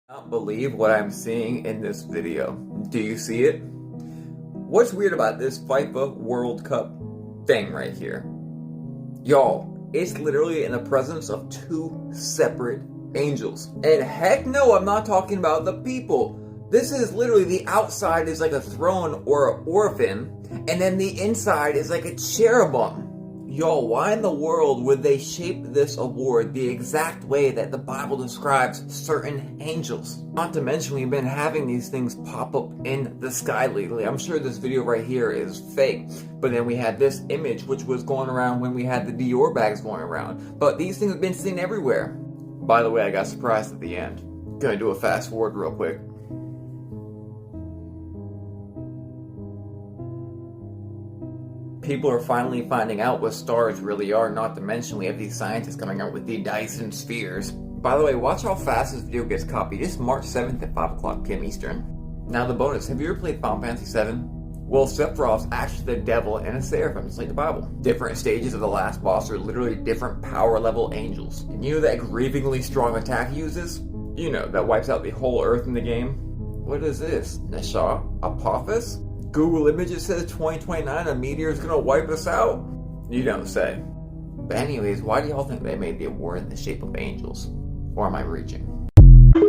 I don't believe what I'm seeing in this video. Do you see it? What's weird about this FIFA World Cup thing right here? Y'all, it's literally in the presence of two separate angels. And heck no, I'm not talking about the people. This is literally the outside is like a throne or an orphan, and then the inside is like a cherubim. Y'all, why in the world would they shape this award the exact way that the Bible describes certain angels? Not to mention, we've been having these things pop up in the sky lately. I'm sure this video right here is fake, but then we had this image which was going around when we had the Dior bags going around. But these things have been seen everywhere. By the way, I got surprised at the end. Gonna do a fast forward real quick. People are finally finding out what stars really are, not to mention we have these scientists coming out with the Dyson spheres. By the way, watch how fast this video gets copied. It's March 7th at 5 o'clock p.m. Eastern. Now the bonus, have you ever played Final Fantasy VII? Well, Sephiroth's actually the devil and a seraphim, just like the Bible. Different stages of the last boss are literally different power level angels. And you know that grievingly strong attack he uses? You know, that wipes out the whole earth in the game? What is this? Nasha? Apophis? Google Images says 2029 a meteor is gonna wipe us out? You don't say. But anyways, why do y'all think they made the award in the shape of angels? Or am I reaching? I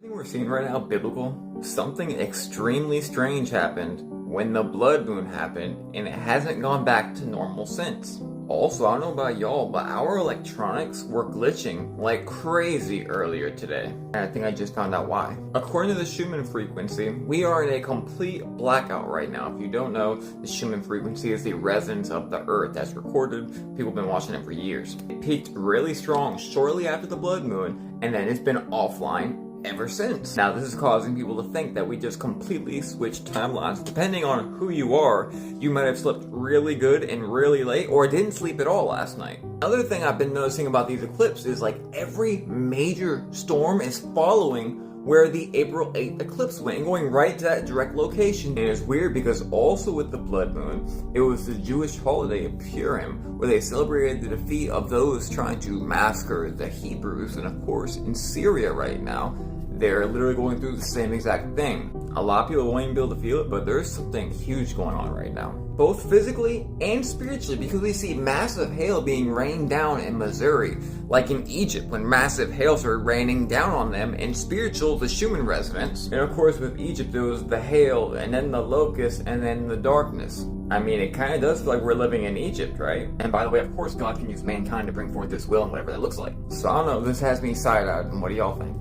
think we're seeing right now biblical. Something extremely strange happened when the blood moon happened, and it hasn't gone back to normal since. Also, I don't know about y'all, but our electronics were glitching like crazy earlier today. And I think I just found out why. According to the Schumann frequency, we are in a complete blackout right now. If you don't know, the Schumann frequency is the resonance of the Earth that's recorded. People have been watching it for years. It peaked really strong shortly after the blood moon, and then it's been offline ever since. Now, this is causing people to think that we just completely switched timelines. Depending on who you are, you might have slept really good and really late, or didn't sleep at all last night. Another thing I've been noticing about these eclipses is like every major storm is following where the April 8th eclipse went and going right to that direct location. And it's weird because also with the blood moon, it was the Jewish holiday of Purim, where they celebrated the defeat of those trying to massacre the Hebrews. And of course, in Syria right now, they're literally going through the same exact thing. A lot of people won't even be able to feel it, but there's something huge going on right now. Both physically and spiritually, because we see massive hail being rained down in Missouri, like in Egypt when massive hail started raining down on them, and spiritual, the Schumann resonance. And of course with Egypt it was the hail, and then the locust, and then the darkness. I mean, it kind of does feel like we're living in Egypt, right? And by the way, of course God can use mankind to bring forth His will and whatever that looks like. So I don't know, this has me side-eyed, and what do y'all think?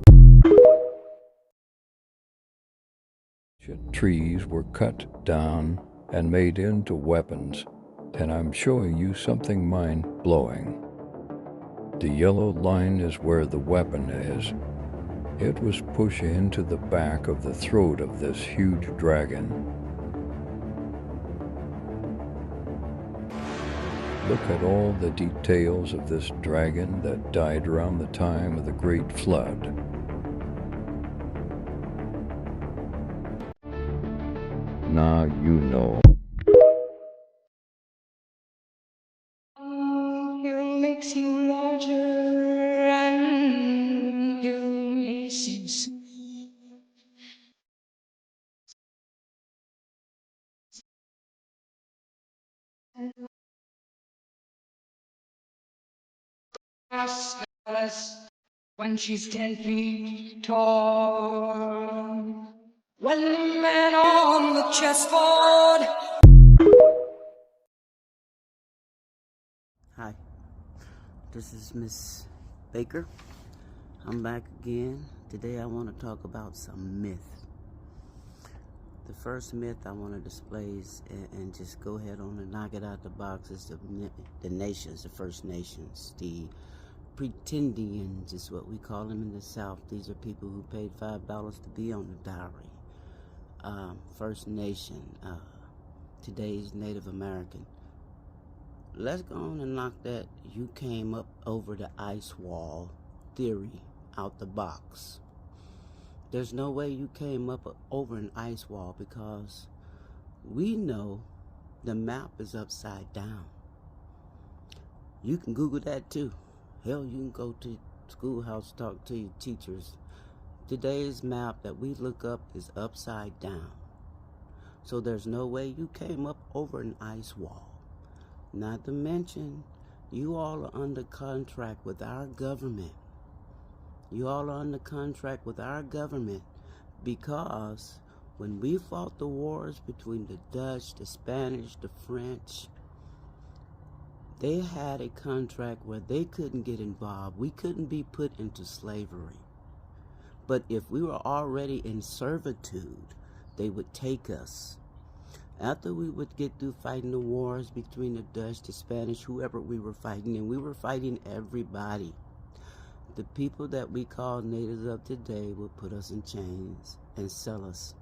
Trees were cut down and made into weapons, and I'm showing you something mind-blowing. The yellow line is where the weapon is. It was pushed into the back of the throat of this huge dragon. Look at all the details of this dragon that died around the time of the Great Flood. Now you know. It makes you larger and you makes you see. When she's 10 feet tall. When the man on the chessboard. Hi, this is Miss Baker. I'm back again. Today I want to talk about some myth. The first myth I want to display is, and just go ahead on and knock it out the box, is the nations, the First Nations, the pretendians is what we call them in the South. These are people who paid $5 to be on the diary. First Nation, today's Native American. Let's go on and knock that "you came up over the ice wall" theory out the box. There's no way you came up over an ice wall, because we know the map is upside down. You can Google that too. Hell, you can go to schoolhouse talk to you teachers. Today's map that we look up is upside down. So there's no way you came up over an ice wall. Not to mention, you all are under contract with our government. You all are under contract with our government because when we fought the wars between the Dutch, the Spanish, the French, they had a contract where they couldn't get involved. We couldn't be put into slavery. But if we were already in servitude, they would take us. After we would get through fighting the wars between the Dutch, the Spanish, whoever we were fighting, and we were fighting everybody, the people that we call natives of today would put us in chains and sell us.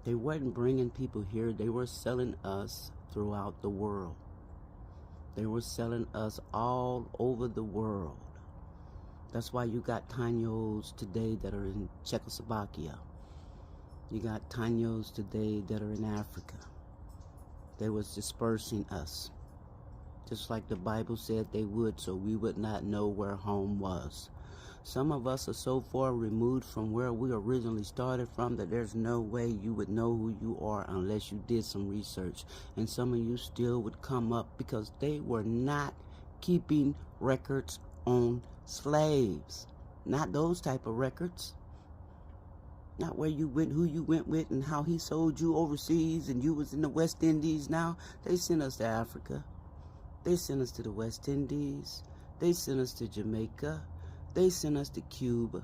They weren't bringing people here. They were selling us throughout the world. They were selling us all over the world. That's why you got Taños today that are in Czechoslovakia. You got Taños today that are in Africa. They was dispersing us, just like the Bible said they would, so we would not know where home was. Some of us are so far removed from where we originally started from that there's no way you would know who you are unless you did some research. And some of you still would come up because they were not keeping records on slaves. Not those type of records. Not where you went, who you went with, and how he sold you overseas and you was in the West Indies. Now they sent us to Africa. They sent us to the West Indies. They sent us to Jamaica. They sent us to Cuba.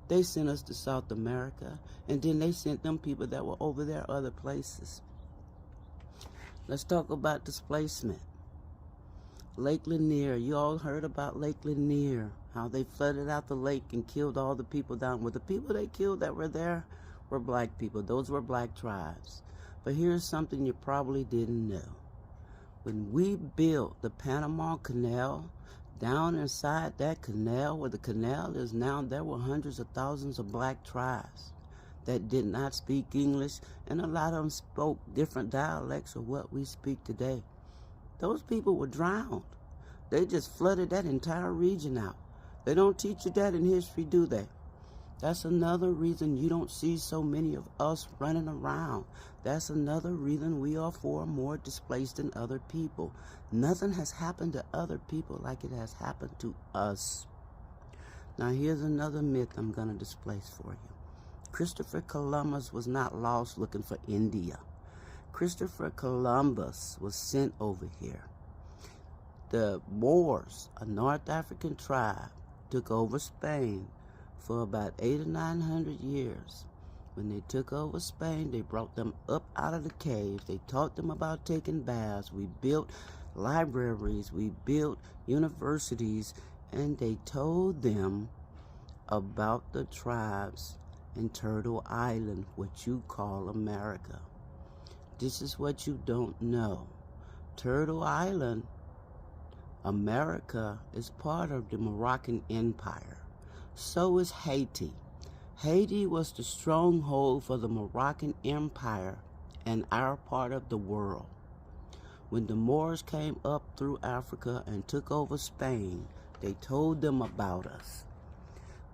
They sent us to South America. And then they sent them people that were over there other places. Let's talk about displacement. Lake Lanier. You all heard about Lake Lanier. How they flooded out the lake and killed all the people down. Well, the people they killed that were there were black people. Those were black tribes. But here's something you probably didn't know. When we built the Panama Canal, down inside that canal, where the canal is now, there were hundreds of thousands of black tribes that did not speak English, and a lot of them spoke different dialects of what we speak today. Those people were drowned. They just flooded that entire region out. They don't teach you that in history, do they? That's another reason you don't see so many of us running around. That's another reason we are far more displaced than other people. Nothing has happened to other people like it has happened to us. Now here's another myth I'm going to displace for you. Christopher Columbus was not lost looking for India. Christopher Columbus was sent over here. The Moors, a North African tribe, took over Spain for about 800 or 900 years. When they took over Spain, they brought them up out of the caves. They taught them about taking baths. We built libraries. We built universities. And they told them about the tribes in Turtle Island, what you call America. This is what you don't know. Turtle Island, America, is part of the Moroccan Empire. So is Haiti. Haiti was the stronghold for the Moroccan Empire and our part of the world. When the Moors came up through Africa and took over Spain, they told them about us.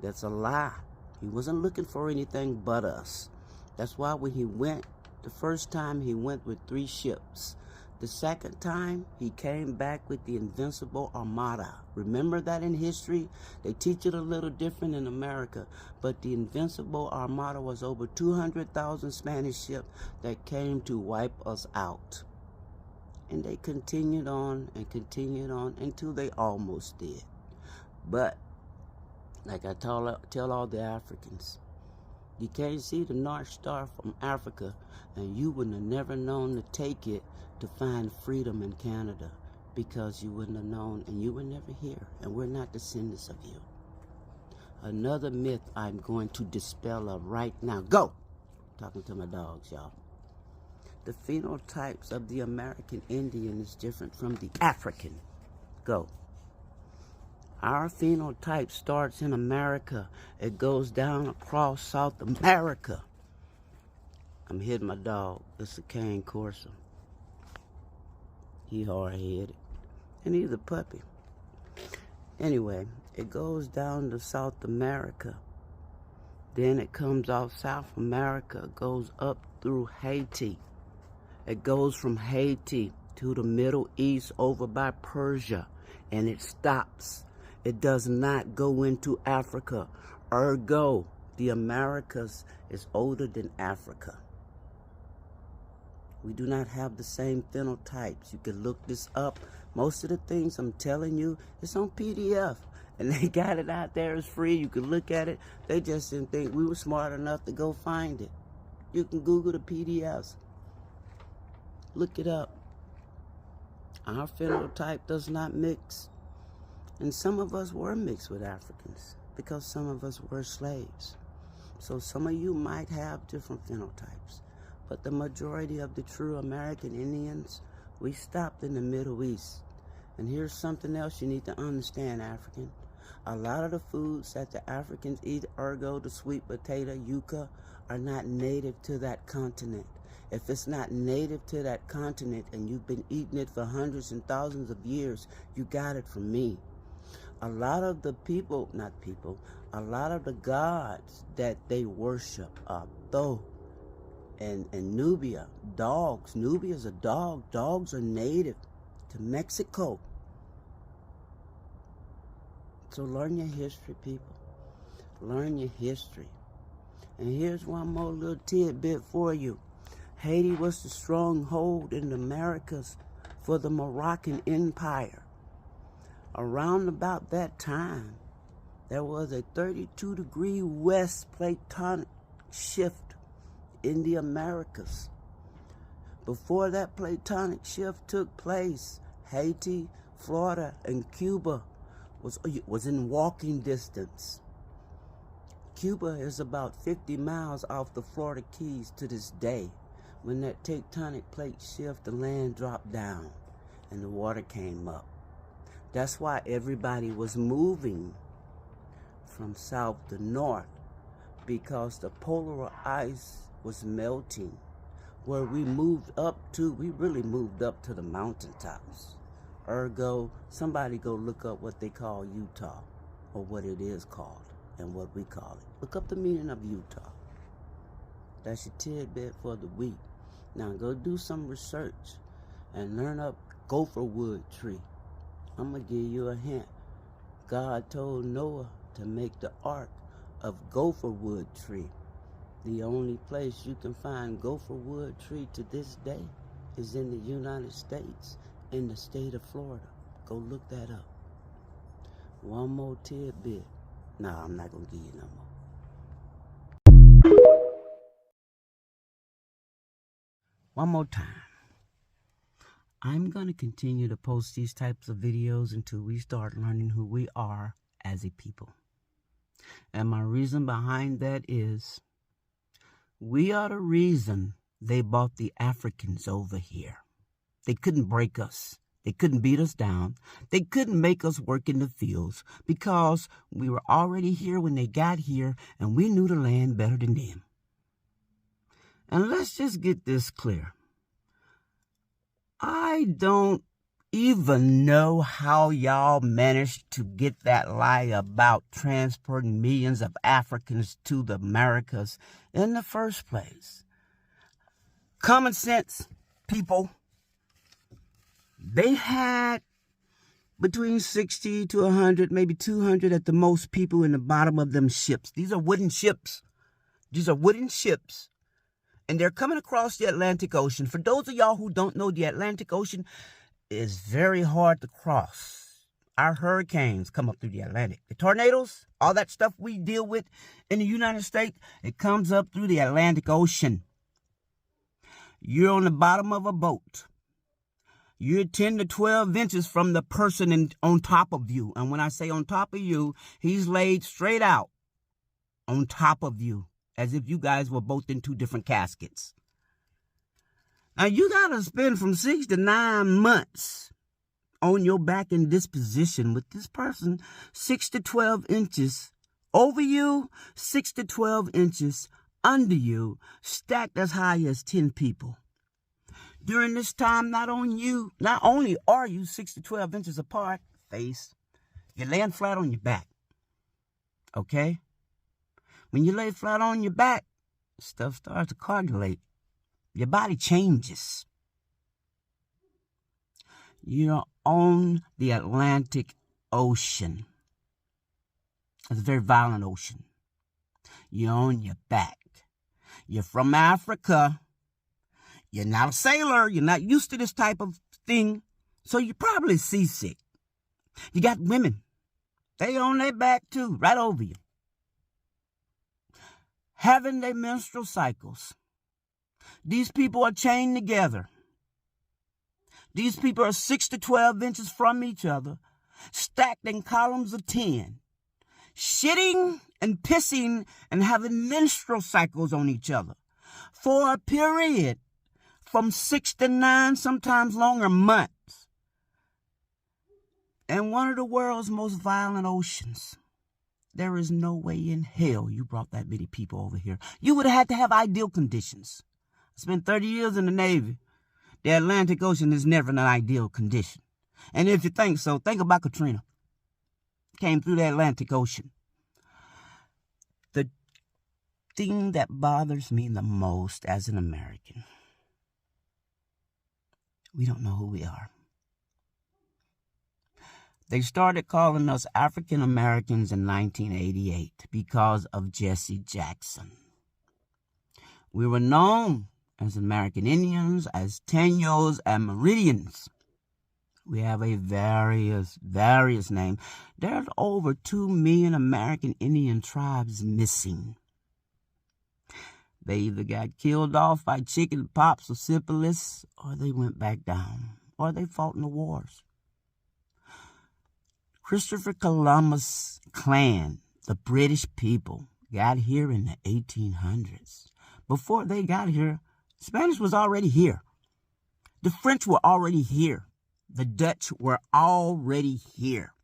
That's a lie. He wasn't looking for anything but us. That's why when he went, the first time he went with 3 ships. The second time, he came back with the Invincible Armada. Remember that in history? They teach it a little different in America. But the Invincible Armada was over 200,000 Spanish ships that came to wipe us out. And they continued on until they almost did. But, like I tell all the Africans, you can't see the North Star from Africa, and you wouldn't have never known to take it to find freedom in Canada, because you wouldn't have known, and you were never here, and we're not descendants of you. Another myth I'm going to dispel of right now. Go! Talking to my dogs, y'all. The phenotypes of the American Indian is different from the African. Go. Our phenotype starts in America. It goes down across South America. I'm hitting my dog. It's a cane corso. He hard-headed. And he's a puppy. Anyway, It goes down to South America. Then it comes off South America, goes up through Haiti. It goes from Haiti to the Middle East over by Persia, and it stops. It does not go into Africa. Ergo, the Americas is older than Africa. We do not have the same phenotypes. You can look this up. Most of the things I'm telling you, it's on PDF. And they got it out there. It's free. You can look at it. They just didn't think we were smart enough to go find it. You can Google the PDFs. Look it up. Our phenotype does not mix. And some of us were mixed with Africans because some of us were slaves. So some of you might have different phenotypes. But the majority of the true American Indians, we stopped in the Middle East. And here's something else you need to understand, African. A lot of the foods that the Africans eat, ergo the sweet potato, yuca, are not native to that continent. If it's not native to that continent and you've been eating it for hundreds and thousands of years, you got it from me. A lot of the people, not people, a lot of the gods that they worship are Tho and Nubia, dogs. Nubia's a dog. Dogs are native to Mexico. So learn your history, people. Learn your history. And here's one more little tidbit for you. Haiti was the stronghold in the Americas for the Moroccan Empire. Around about that time, there was a 32-degree west platonic shift in the Americas. Before that platonic shift took place, Haiti, Florida, and Cuba was in walking distance. Cuba is about 50 miles off the Florida Keys to this day. When that tectonic plate shift, the land dropped down and the water came up. That's why everybody was moving from south to north, because the polar ice was melting. Where we moved up to, we really moved up to the mountaintops. Ergo, somebody go look up what they call Utah, or what it is called, and what we call it. Look up the meaning of Utah. That's your tidbit for the week. Now go do some research and learn up gopher wood tree. I'm going to give you a hint. God told Noah to make the ark of gopher wood tree. The only place you can find gopher wood tree to this day is in the United States, in the state of Florida. Go look that up. One more tidbit. No, I'm not going to give you no more. One more time. I'm going to continue to post these types of videos until we start learning who we are as a people. And my reason behind that is we are the reason they brought the Africans over here. They couldn't break us. They couldn't beat us down. They couldn't make us work in the fields because we were already here when they got here and we knew the land better than them. And let's just get this clear. I don't even know how y'all managed to get that lie about transporting millions of Africans to the Americas in the first place. Common sense, people. They had between 60 to 100, maybe 200 at the most people in the bottom of them ships. These are wooden ships. These are wooden ships. And they're coming across the Atlantic Ocean. For those of y'all who don't know, the Atlantic Ocean is very hard to cross. Our hurricanes come up through the Atlantic. The tornadoes, all that stuff we deal with in the United States, it comes up through the Atlantic Ocean. You're on the bottom of a boat. You're 10 to 12 inches from the person on top of you. And when I say on top of you, he's laid straight out on top of you, as if you guys were both in two different caskets. Now, you got to spend from 6 to 9 months on your back in this position with this person 6 to 12 inches over you, 6 to 12 inches under you, stacked as high as 10 people. During this time, not only are you 6 to 12 inches apart, face, You're laying flat on your back. Okay? When you lay flat on your back, stuff starts to coagulate. Your body changes. You're on the Atlantic Ocean. It's a very violent ocean. You're on your back. You're from Africa. You're not a sailor. You're not used to this type of thing. So you're probably seasick. You got women. They on their back too, right over you. Having their menstrual cycles. These people are chained together. These people are 6 to 12 inches from each other, stacked in columns of 10, shitting and pissing and having menstrual cycles on each other for a period from 6 to 9, sometimes longer, months. In one of the world's most violent oceans, there is no way in hell you brought that many people over here. You would have had to have ideal conditions. I spent 30 years in the Navy. The Atlantic Ocean is never an ideal condition. And if you think so, think about Katrina. Came through the Atlantic Ocean. The thing that bothers me the most as an American, we don't know who we are. They started calling us African Americans in 1988 because of Jesse Jackson. We were known as American Indians, as Taínos, and Meridians. We have a various name. There's over 2 million American Indian tribes missing. They either got killed off by chicken pox or syphilis, or they went back down, or they fought in the wars. Christopher Columbus' clan, the British people, got here in the 1800s. Before they got here, Spanish was already here. The French were already here. The Dutch were already here.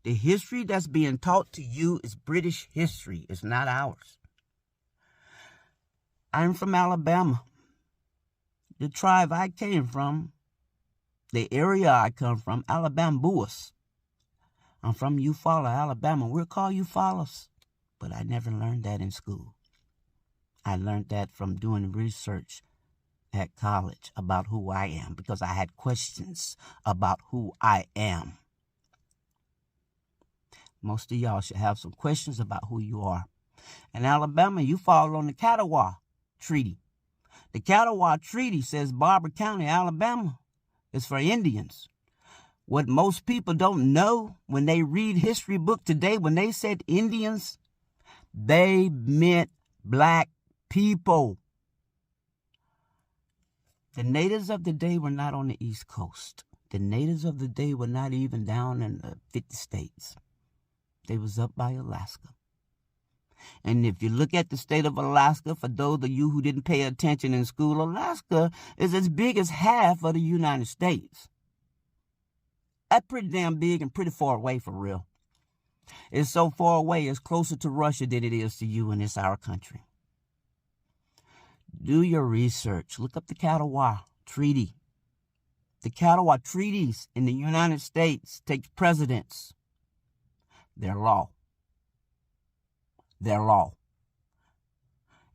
The history that's being taught to you is British history. It's not ours. I'm from Alabama. The tribe I came from, the area I come from, Alabambuas. I'm from Eufaula, Alabama. We're called Eufalas, but I never learned that in school. I learned that from doing research at college about who I am because I had questions about who I am. Most of y'all should have some questions about who you are. In Alabama, you fall on the Catawba Treaty. The Catawba Treaty says Barber County, Alabama, is for Indians. What most people don't know when they read history book today, when they said Indians, they meant black people. The natives of the day were not on the East Coast. The natives of the day were not even down in the 50 states. They was up by Alaska. And if you look at the state of Alaska, for those of you who didn't pay attention in school, Alaska is as big as half of the United States. That's pretty damn big and pretty far away for real. It's so far away, it's closer to Russia than it is to you, and it's our country. Do your research. Look up the Catawba Treaty. The Catawba treaties in the United States take precedence. They're law. They're law.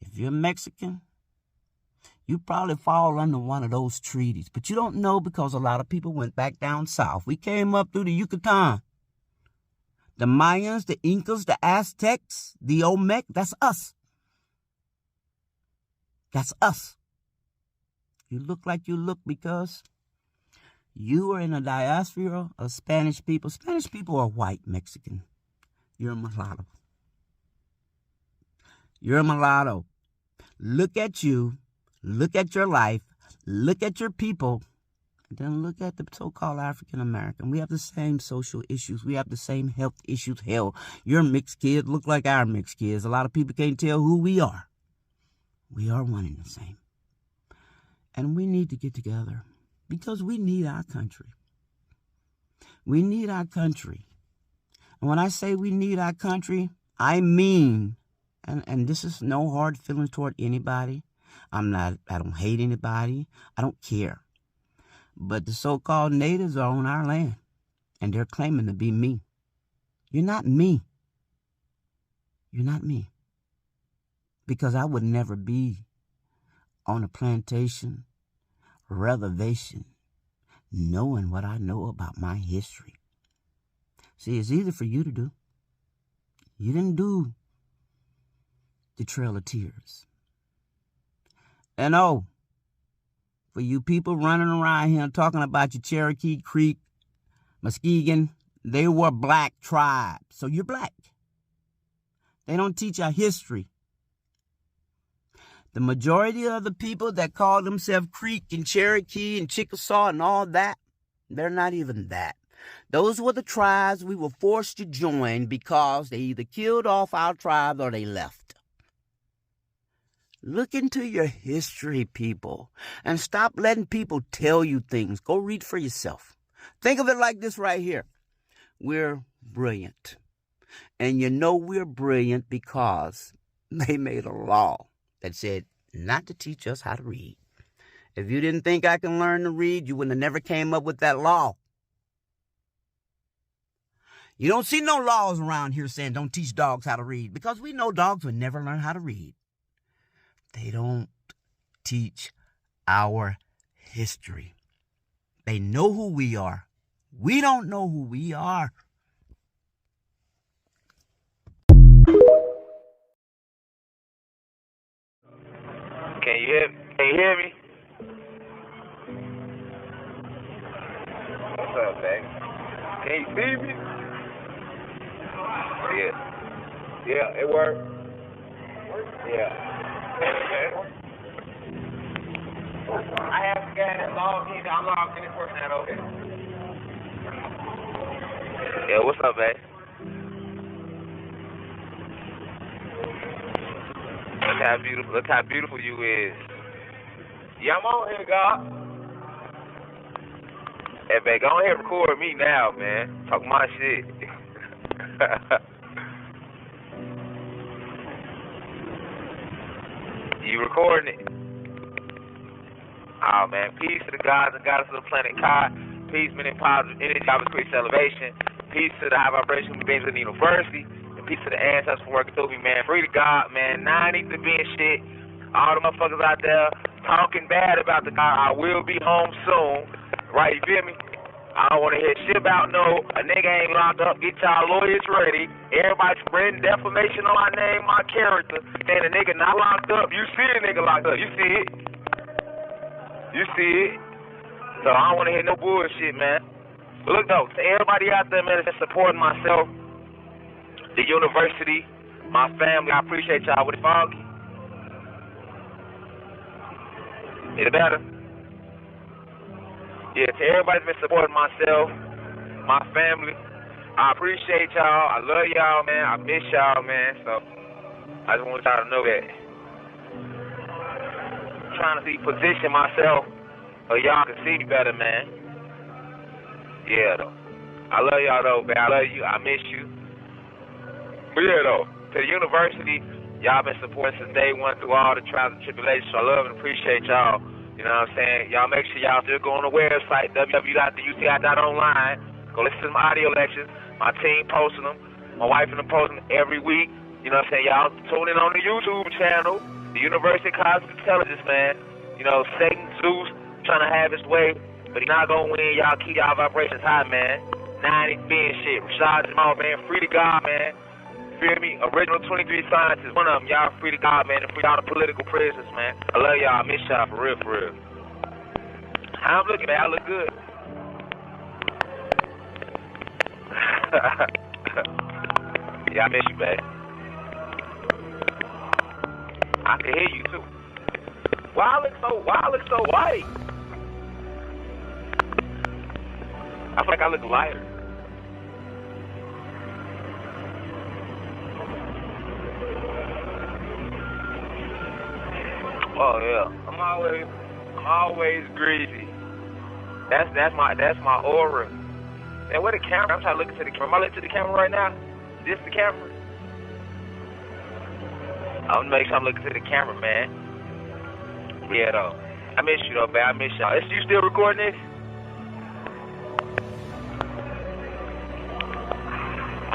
If you're Mexican, you probably fall under one of those treaties. But you don't know because a lot of people went back down south. We came up through the Yucatan. The Mayans, the Incas, the Aztecs, the Olmec, that's us. That's us. You look like you look because you are in a diaspora of Spanish people. Spanish people are white Mexican. You're a mulatto. You're a mulatto. Look at you. Look at your life. Look at your people. And then look at the so-called African American. We have the same social issues. We have the same health issues. Hell, your mixed kids look like our mixed kids. A lot of people can't tell who we are. We are one and the same. And we need to get together because we need our country. We need our country. And when I say we need our country, I mean, and this is no hard feelings toward anybody. I don't hate anybody. I don't care. But the so-called natives are on our land, and they're claiming to be me. You're not me. You're not me. Because I would never be on a plantation, reservation, knowing what I know about my history. See, it's easy for you to do. You didn't do the Trail of Tears. And oh, for you people running around here talking about your Cherokee Creek, Muskegon, they were black tribes. So you're black. They don't teach our history. The majority of the people that call themselves Creek and Cherokee and Chickasaw and all that, they're not even that. Those were the tribes we were forced to join because they either killed off our tribe or they left. Look into your history, people, and stop letting people tell you things. Go read for yourself. Think of it like this right here. We're brilliant. And you know we're brilliant because they made a law that said not to teach us how to read. If you didn't think I can learn to read, you would have never came up with that law. You don't see no laws around here saying don't teach dogs how to read because we know dogs would never learn how to read. They don't teach our history. They know who we are. We don't know who we are. Can you hear me? What's up, baby? Can you see me? Yeah, it worked. Yeah. I have to get it logged in. I'm logged in this person that okay. Yeah, what's up, babe? Look how beautiful you is. Yeah, I'm on here, God. Hey, babe, go ahead and record me now, man. Talk my shit. You recording it? Oh, man. Peace to the gods and goddesses of the planet Kai. Peace, meaning positive energy, I increased elevation. Peace to the high vibration human beings in the university. And peace to the ancestors for working through me, man. Free to God, man. Now I need to be in shit. All the motherfuckers out there talking bad about the God. I will be home soon. Right, you feel me? I don't want to hear shit about no, a nigga ain't locked up. Get y'all lawyers ready. Everybody spreading defamation on my name, my character. Saying a nigga not locked up. You see a nigga locked up. You see it. You see it. So I don't want to hear no bullshit, man. But look, though, to everybody out there, man, that's supporting myself, the university, my family, I appreciate y'all. With it foggy? Is it better? Yeah, to everybody that's been supporting myself, my family, I appreciate y'all. I love y'all, man. I miss y'all, man. So I just want y'all to know that. I'm trying to position myself so y'all can see me better, man. Yeah, though. I love y'all, though, man. I love you. I miss you. But yeah, though, to the university, y'all been supporting since day one through all the trials and tribulations. So I love and appreciate y'all. You know what I'm saying? Y'all make sure y'all still go on the website, www.theuci.online. Go listen to my audio lectures. My team posting them. My wife and them posting them every week. You know what I'm saying? Y'all tune in on the YouTube channel, the University of Cosmic Intelligence, man. You know, Satan, Zeus, trying to have his way, but he's not going to win. Y'all keep y'all vibrations high, man. 90 being shit. Rashad Jamal, man. Free to God, man. Feel me? Original 23 scientists. One of them, y'all free to God, man, and free all the political prisoners, man. I love y'all. I miss y'all for real, for real. How I'm looking, man? I look good. Yeah, I miss you, man. I can hear you, too. Why I look so white? I feel like I look lighter. Oh yeah, I'm always greasy. That's my aura. Man, where the camera? I'm trying to look into the camera. Am I looking to the camera right now? This the camera? I'm gonna make sure I'm looking to the camera, man. Yeah though. I miss you though, man. I miss y'all. Is you still recording this?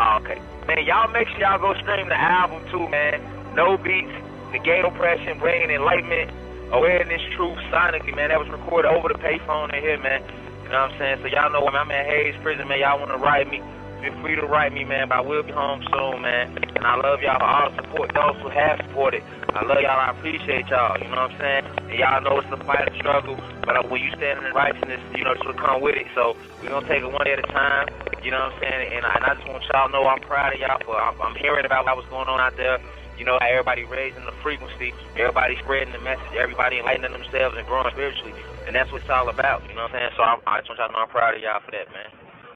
Oh, okay. Man, y'all make sure y'all go stream the album too, man. No Beats, Negate Oppression, Bringing Enlightenment, Awareness, Truth, Sonically, man. That was recorded over the payphone in here, man. You know what I'm saying? So y'all know I'm at Hayes Prison, man. Y'all want to write me, feel free to write me, man. But I will be home soon, man. And I love y'all for all the support, those who have supported. I love y'all. I appreciate y'all. You know what I'm saying? And y'all know it's a fight and struggle. But when you stand in righteousness, you know, this will come with it. So we're going to take it one day at a time. You know what I'm saying? And I just want y'all to know I'm proud of y'all. For I'm hearing about what's going on out there. You know, how everybody raising the frequency, everybody spreading the message, everybody enlightening themselves and growing spiritually. And that's what it's all about. You know what I'm saying? So I just want y'all to know I'm proud of y'all for that, man.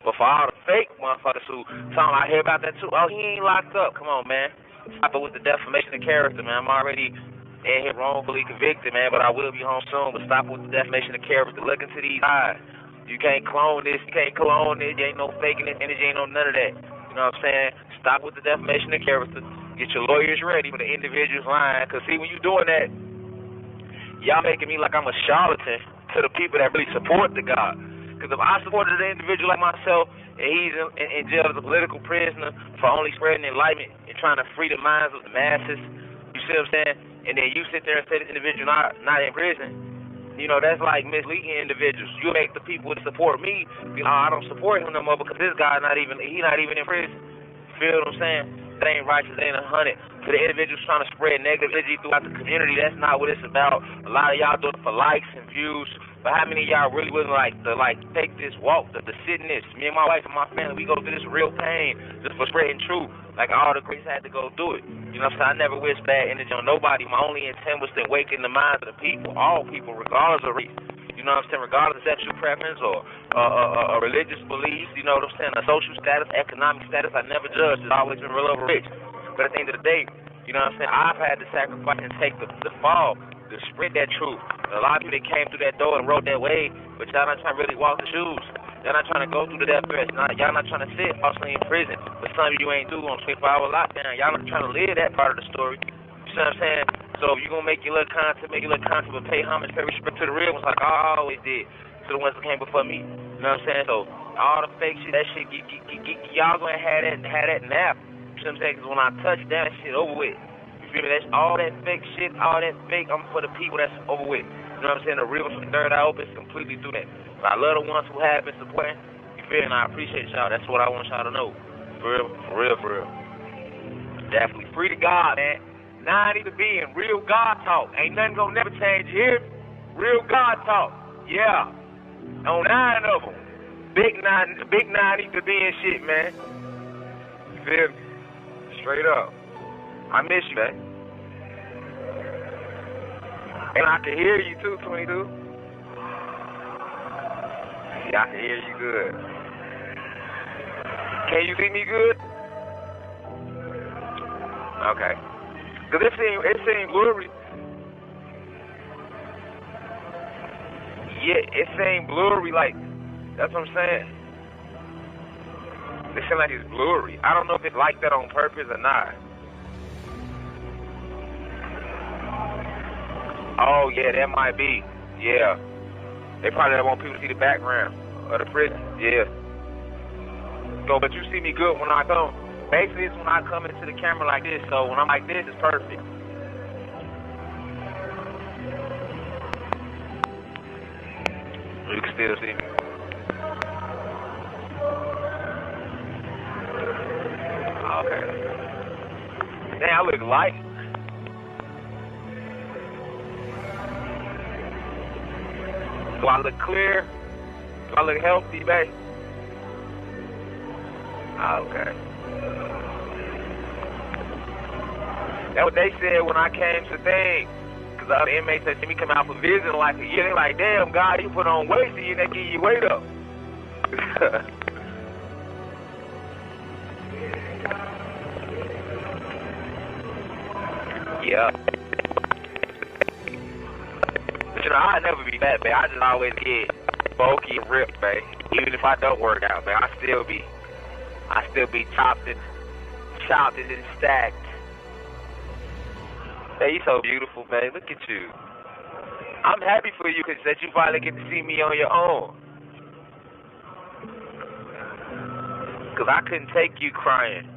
But for all the fake motherfuckers who I hear about that too. Oh, he ain't locked up. Come on, man. Stop it with the defamation of character, man. I'm already in here wrongfully convicted, man, but I will be home soon. But stop with the defamation of character. Look into these eyes. You can't clone this. You can't clone it. There ain't no faking this energy. Ain't no none of that. You know what I'm saying? Stop with the defamation of character. Get your lawyers ready for the individuals lying. Because, see, when you doing that, y'all making me like I'm a charlatan to the people that really support the God. Because if I supported an individual like myself and he's in jail as a political prisoner for only spreading enlightenment and trying to free the minds of the masses, you see what I'm saying? And then you sit there and say this individual not in prison, you know, that's like misleading individuals. You make the people that support me be like, oh, I don't support him no more because this guy not even in prison. Feel what I'm saying? That ain't righteous, that ain't 100. To the individuals trying to spread negative energy throughout the community, that's not what it's about. A lot of y'all do it for likes and views. But how many of y'all really would to take this walk, to sit in this? Me and my wife and my family, we go through this real pain just for spreading truth. Like all the greats had to go through it. You know what I'm saying? I never wish bad energy on nobody. My only intent was to awaken the minds of the people, all people, regardless of race. You know what I'm saying? Regardless of sexual preference or religious beliefs, you know what I'm saying? A social status, economic status, I never judged. It's always been real over rich. But at the end of the day, you know what I'm saying? I've had to sacrifice and take the fall to spread that truth. A lot of people that came through that door and rode that wave, but y'all not trying to really walk the shoes. Y'all not trying to go through the death threats. Y'all not trying to sit falsely in prison. But some of you ain't through on 24-hour lockdown. Y'all not trying to live that part of the story. You see what I'm saying? So if you're going to make your little content, but pay homage, pay respect to the real ones like I always did, to the ones that came before me. You know what I'm saying? So all the fake shit, that shit, y'all going to have that nap. You see what I'm saying? Because when I touch down, that shit over with. You feel me? That's all that fake shit, all that fake, I'm for the people that's over with. You know what I'm saying? The real ones from the third eye open is completely through that. But I love the ones who have been supporting. You feel me? And I appreciate y'all. That's what I want y'all to know. For real. Definitely. Free to God, man. 90 to be in real God talk. Ain't nothing gonna never change here. Real God talk. Yeah. On 9 of them. Big 90 to be in shit, man. You feel me? Straight up. I miss you, man. And I can hear you too, 22. Yeah, I can hear you good. Can you see me good? Okay. Because it seemed blurry. Yeah, it seemed blurry, like, that's what I'm saying. It seems like it's blurry. I don't know if it's like that on purpose or not. Oh, yeah, that might be. Yeah. They probably don't want people to see the background of the prison. Yeah. So, but you see me good when I come. Basically, it's when I come into the camera like this. So when I'm like this, it's perfect. You can still see me. Okay. Damn, I look light. Do I look clear? Do I look healthy, babe? Okay. That's what they said when I came to thing. Because the other inmates that see me come out for visiting like a year, they like, damn, God, you put on weight, so you they give you weight up. Yeah. But you know, I'd never be fat, man. I just always get bulky and ripped, man. Even if I don't work out, man, I still be chopped and stacked. Hey, you so beautiful, man. Look at you. I'm happy for you because that you finally get to see me on your own. Because I couldn't take you crying.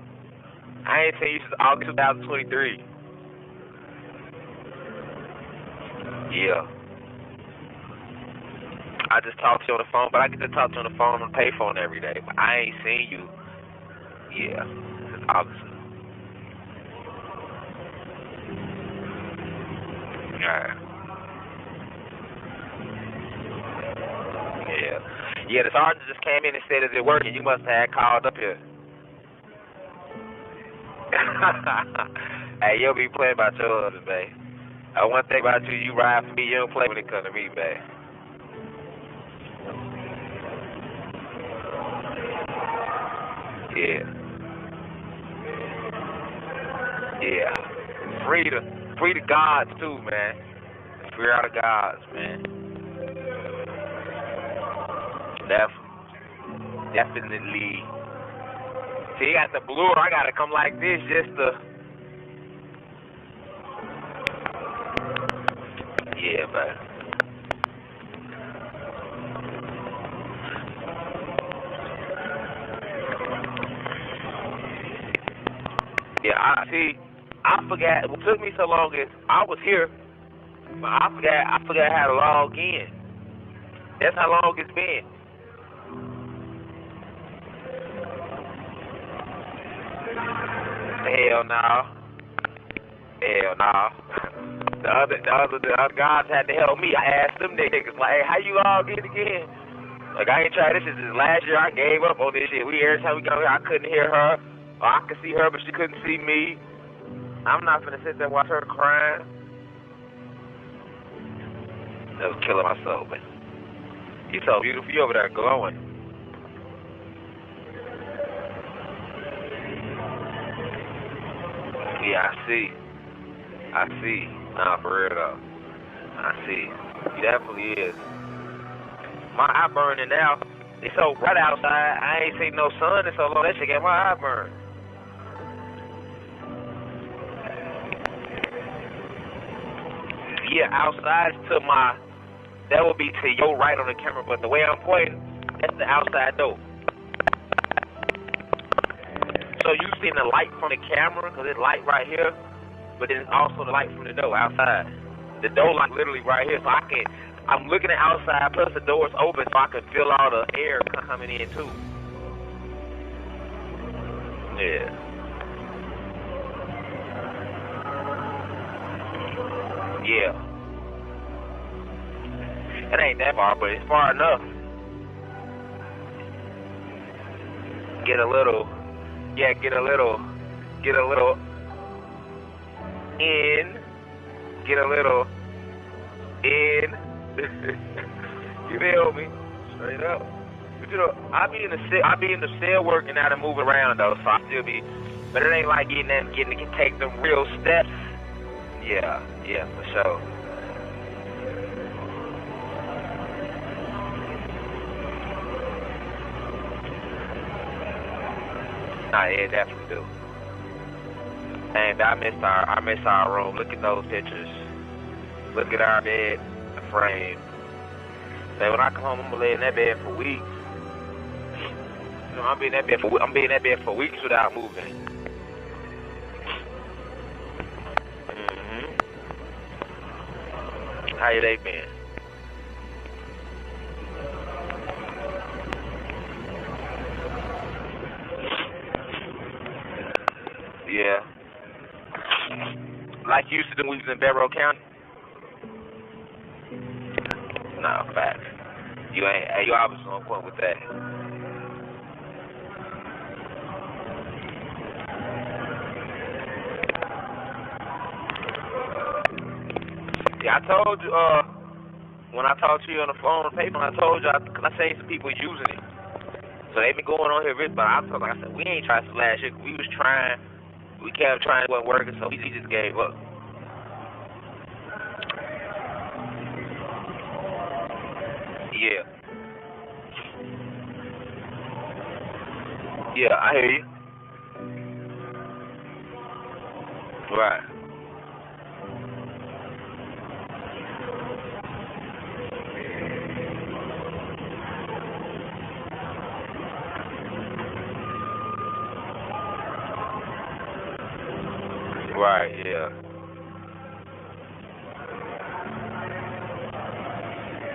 I ain't seen you since August 2023. Yeah. I just talk to you on the phone, but I get to talk to you on the phone and payphone every day. But I ain't seen you. Yeah. Since August. Alright. Yeah. Yeah, the sergeant just came in and said, "Is it working?" You must have called up here. Hey, you'll be playing about your husband, babe. One thing about you, you ride for me, you don't play when it comes to me, babe. Yeah. Yeah. Free the gods too, man. Free out the gods, man. Definitely. See, you got the blue, I gotta come like this just to. Yeah, man. Yeah, I forgot. What took me so long is I was here, but I forgot how to log in. That's how long it's been. Hell no. Hell no. The other guys had to help me. I asked them niggas like, "Hey, how you log in again?" Like, I ain't tried this since last year. I gave up on this shit. Every time we go here, I couldn't hear her. Or I could see her, but she couldn't see me. I'm not finna sit there and watch her crying. That was killing my soul, man. You so beautiful. You over there glowing. Yeah, I see. Nah, for real though. I see. He definitely is. My eye burning now. It's so bright outside. I ain't seen no sun in so long. That shit got my eye burned. Yeah, outside to that would be to your right on the camera, but the way I'm pointing, that's the outside door. So you see the light from the camera, because it's light right here, but then it's also the light from the door outside. The door light literally right here, so I'm looking at outside, plus the door's open, so I can feel all the air coming in too. Yeah. Yeah. It ain't that far, but it's far enough. Get a little in, get a little in. You feel me? Straight up. But you know, I be in the cell working out and moving around though, so I still be. But it ain't like getting to take them real steps. Yeah, for sure. Nah, yeah, definitely do. And I miss our room. Look at those pictures. Look at our bed, the frame. Man, when I come home, I'm gonna lay in that bed for weeks. You know, I'm being in that bed for weeks without moving. How you day been? Yeah. Like you used to do when we was in Barrow County? No, facts. You obviously on point with that. Yeah, I told you, when I talked to you on the phone on paper, I told you, because I seen some people using it. So they been going on here, but I said, we ain't trying to last year. We was trying, we kept trying, it wasn't working, so we just gave up. Yeah. Yeah, I hear you. Right. right, yeah.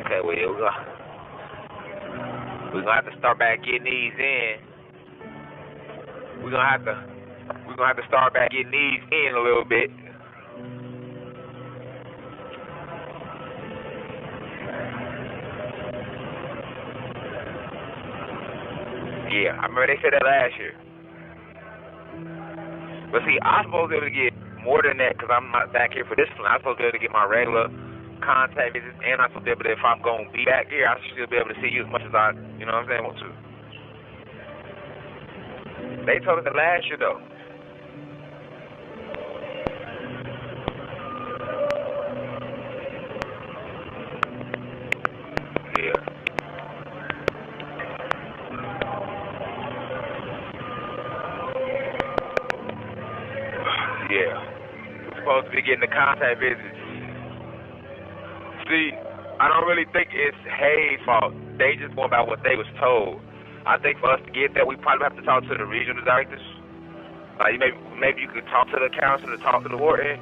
Okay, well, we're gonna have to start back getting these in. We're gonna have to start back getting these in a little bit. Yeah, I remember they said that last year. But see, I'm supposed to be able to get more than that because I'm not back here for this one. I'm supposed to be able to get my regular contact visits, and I'm supposed to be able to, if I'm going to be back here, I should still be able to see you as much as I, you know what I'm saying, want to. They told us that last year, though. Yeah. Yeah. We're supposed to be getting the contact visits. See, I don't really think it's Hayes' fault. They just go about what they was told. I think for us to get that, we probably have to talk to the regional directors. Like maybe you could talk to the council, talk to the warden,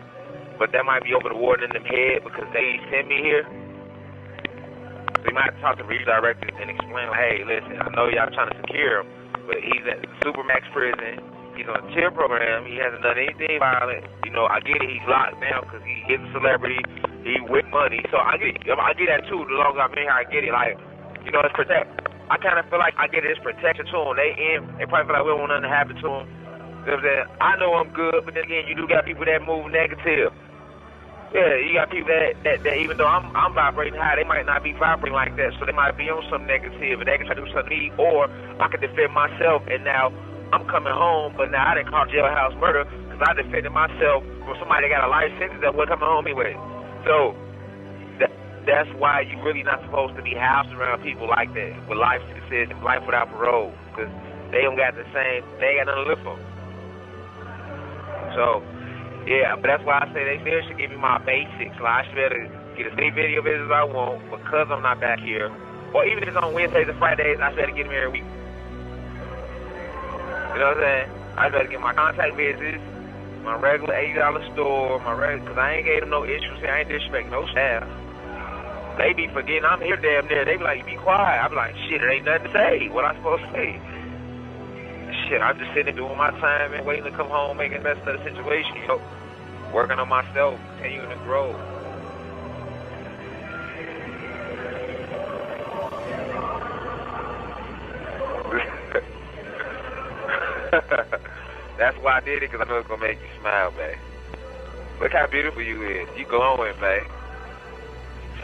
but that might be over the warden in them head because they sent me here. So you might have to talk to the regional directors and explain, like, hey, listen, I know y'all trying to secure him, but he's in Supermax prison. He's on a tier program. He hasn't done anything violent. You know, I get it. He's locked down because he is a celebrity. He with money. So I get that too. The longer I'm in here, I get it. Like, you know, it's protect. I kind of feel like I get it. It's protection to him. They probably feel like we don't want nothing to happen to him. You know what I'm saying? I know I'm good, but then again, you do got people that move negative. Yeah, you got people that even though I'm vibrating high, they might not be vibrating like that. So they might be on some negative, and they can try to do something to me, or I can defend myself, and now I'm coming home, but now I didn't call jailhouse murder because I defended myself from somebody that got a life sentence that wasn't coming home anyway. So that's why you're really not supposed to be housed around people like that with life sentences and life without parole because they don't got the same, they ain't got nothing to live for. So, yeah, but that's why I say they should give me my basics. Like I should be able to get as many video visits as I want because I'm not back here. Or even if it's on Wednesdays and Fridays, I should be able to get them every week. You know what I'm saying? I better get my contact visits, my regular $80 store, because I ain't gave them no issues here. I ain't disrespecting no staff. They be forgetting I'm here damn near. They be like, you be quiet. I be like, shit, there ain't nothing to say. What I supposed to say? Shit, I'm just sitting there doing my time and waiting to come home, making the best of the situation, you know, working on myself, continuing to grow. That's why I did it, because I know it's going to make you smile, babe. Look how beautiful you is. You glowing, babe.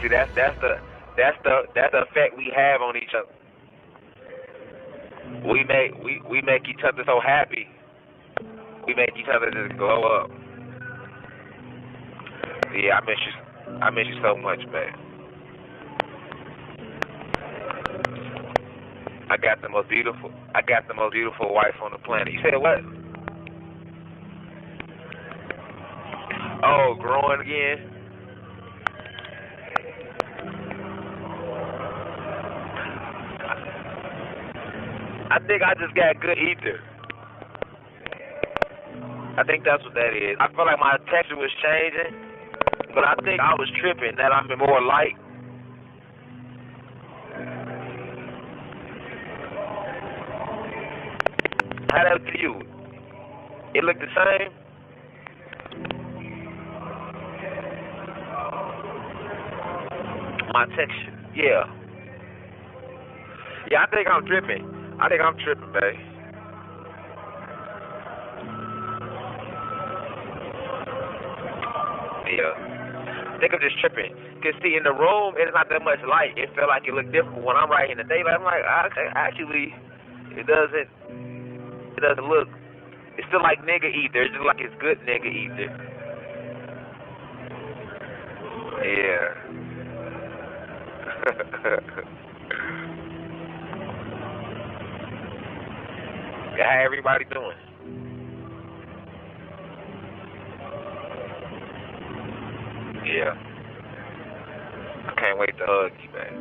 See, that's the effect we have on each other. We make each other so happy. We make each other just glow up. Yeah, I miss you so much, babe. I got the most beautiful wife on the planet. You said what? Oh, growing again? I think I just got good ether. I think that's what that is. I feel like my texture was changing, but I think I was tripping that I'm more light. How that look to you? It looked the same? My texture, yeah. Yeah, I think I'm tripping. Babe. Yeah. I think I'm just tripping. Because, see, in the room, it's not that much light. It felt like it looked different. When I'm right in the daylight, I'm like, actually, it doesn't look, it's still like nigga ether. It's just like it's good nigga ether. Yeah. How everybody doing? Yeah. I can't wait to hug you, man.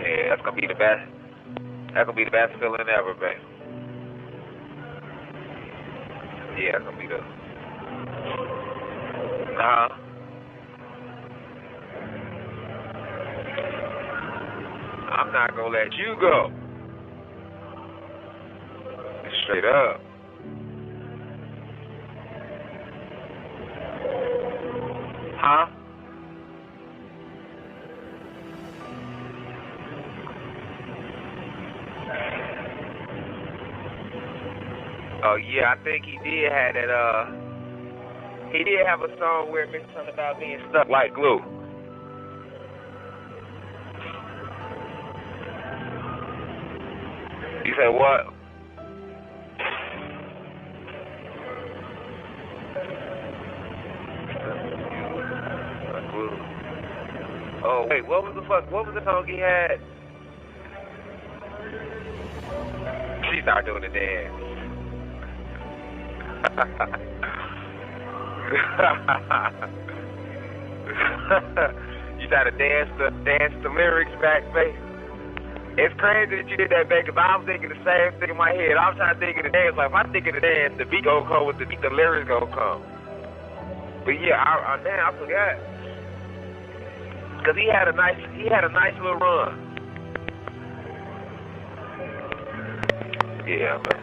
Yeah, that's gonna be the best. That's gonna be the best feeling ever, man. Yeah, that's gonna be the. I'm not gonna let you go. Straight up. Huh? Oh yeah, I think he did have that. He did have a song where it mentioned something about being stuck like glue. You said what? Oh wait, what was the song he had? She started doing the dance. You gotta dance the lyrics back, babe. It's crazy that you did that, babe, because I was thinking the same thing in my head. I was trying to think of the dance. Like, if I think of the dance, the beat gonna come with the beat, the lyrics gonna come. But yeah, I forgot. Because he had a nice little run. Yeah, man.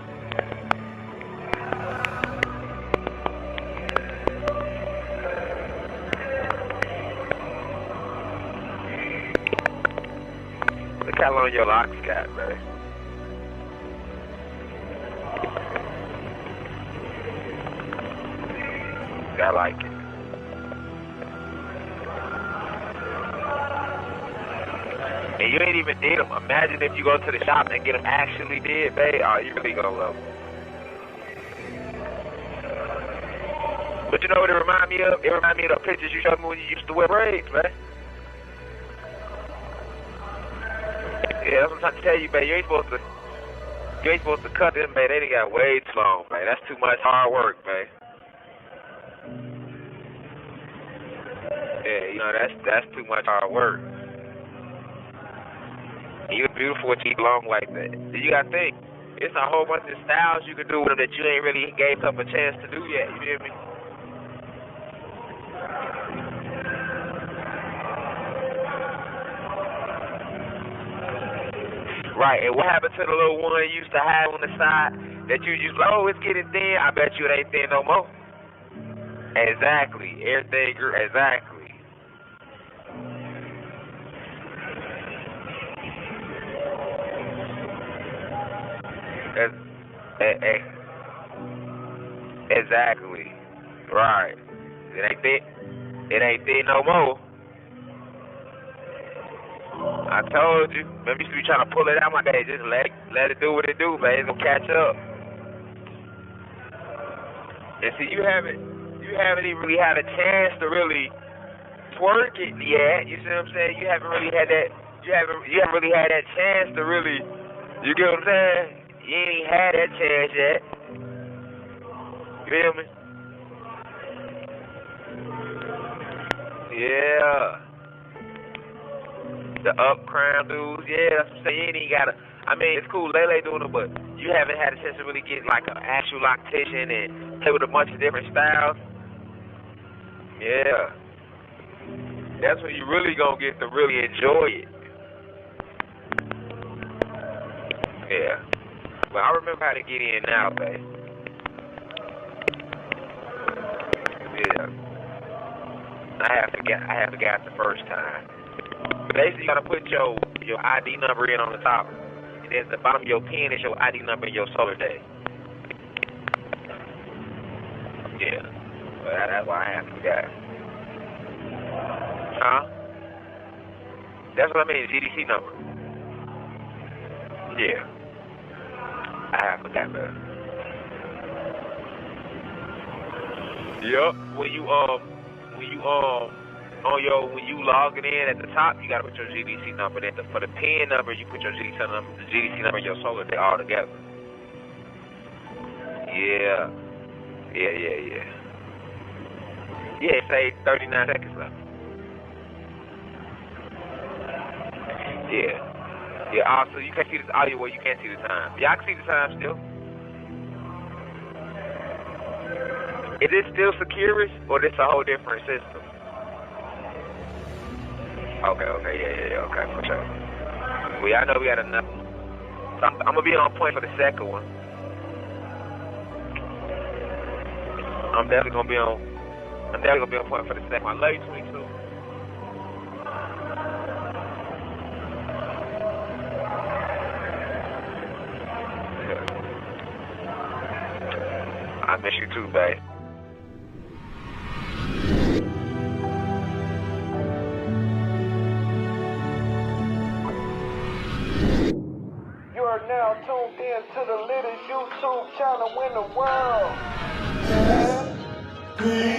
Look how long your locks got, man. I like it. And you ain't even did them. Imagine if you go to the shop and get them actually did, babe. Oh, you really gonna love them. But you know what it remind me of? It remind me of the pictures you showed me when you used to wear braids, man. Yeah, that's what I'm trying to tell you, babe. You ain't supposed to cut them, babe. They done got way too long, babe. That's too much hard work, babe. Yeah, you know, that's too much hard work. You look beautiful with you long like that. You gotta think, it's a whole bunch of styles you can do with them that you ain't really gave up a chance to do yet. You hear me? Right, and what happened to the little one you used to have on the side that you just, oh, it's getting thin? I bet you it ain't thin no more. Exactly. Everything grew. Exactly. Exactly. Right. It ain't thin. It ain't thin no more. I told you. Maybe you should be trying to pull it out my day. Just let it do what it do, man. It's gonna catch up. And see, you haven't even really had a chance to really twerk it yet. You see what I'm saying? You haven't really had that. You haven't really had that chance to really. You get what I'm saying? You ain't had that chance yet. You feel me? Yeah. The up crown dudes, yeah, that's what I'm saying. You ain't even gotta. I mean, it's cool, Lele doing it, but you haven't had a chance to really get like an actual loctician and play with a bunch of different styles. Yeah. That's when you really gonna get to really enjoy it. Yeah. But I remember how to get in now, babe. Yeah. I have forgot the first time. Basically, you gotta put your ID number in on the top. And then at the bottom of your pen is your ID number and your solar day. Yeah. But that's why I have forgot. Huh? That's what I mean, GDC number. Yeah. I have forgot that. Yup. When you logging in at the top, you gotta put your GDC number. Then for the PIN number, you put your GDC number and your solar day all together. Yeah. Yeah. Yeah, say 39 seconds left. Yeah. Yeah, also, you can't see this audio where you can't see the time. Yeah, I can see the time still. Is it still Securus, or this a whole different system? Okay, yeah, okay, for sure. I know we had enough. So I'm gonna be on point for the second one. I'm definitely gonna be on point for the second one. I love you, 22. I miss you too, babe. You are now tuned in to the latest YouTube channel in the world. Yeah.